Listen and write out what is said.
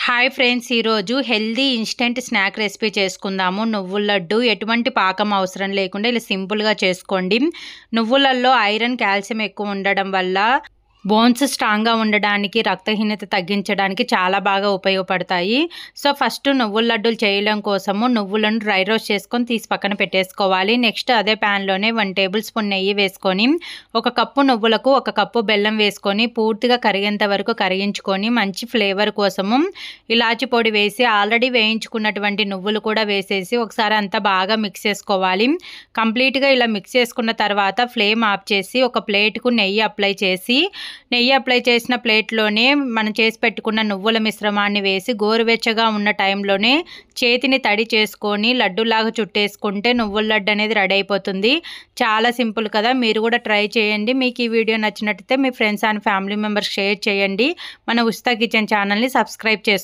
Hi friends, ఈరోజు healthy instant snack recipe చేసుకుందాము. నువ్వుల లడ్డు. ఎటువంటి పాకం అవసరం లేకుండా ఇలా సింపుల్గా చేసుకోండి. నువ్వులలో ఐరన్, కాల్షియం ఎక్కువ ఉండడం వల్ల బోన్స్ స్ట్రాంగ్గా ఉండడానికి, రక్తహీనత తగ్గించడానికి చాలా బాగా ఉపయోగపడతాయి. సో ఫస్ట్ నువ్వుల లడ్డూలు చేయడం కోసము నువ్వులను డ్రై రోస్ట్ చేసుకొని తీసి పక్కన పెట్టేసుకోవాలి. నెక్స్ట్ అదే ప్యాన్లోనే 1 టేబుల్ స్పూన్ నెయ్యి వేసుకొని, 1 కప్పు నువ్వులకు 1 కప్పు బెల్లం వేసుకొని పూర్తిగా కరిగేంత వరకు కరిగించుకొని, మంచి ఫ్లేవర్ కోసము ఇలాచి పొడి వేసి ఆల్రెడీ వేయించుకున్నటువంటి నువ్వులు కూడా వేసేసి ఒకసారి అంతా బాగా మిక్స్ చేసుకోవాలి. కంప్లీట్గా ఇలా మిక్స్ చేసుకున్న తర్వాత ఫ్లేమ్ ఆఫ్ చేసి ఒక ప్లేట్కు నెయ్యి అప్లై చేసిన ప్లేట్లోనే మనం చేసి పెట్టుకున్న నువ్వుల మిశ్రమాన్ని వేసి గోరువెచ్చగా ఉన్న టైంలోనే చేతిని తడి చేసుకొని లడ్డూలాగా చుట్టేసుకుంటే నువ్వుల లడ్డు అనేది రెడీ అయిపోతుంది. చాలా సింపుల్ కదా, మీరు కూడా ట్రై చేయండి. మీకు ఈ వీడియో నచ్చినట్టయితే మీ friends and family members share చేయండి. మన ఉచిత కిచెన్ ఛానల్ని సబ్స్క్రైబ్ చేసుకోండి.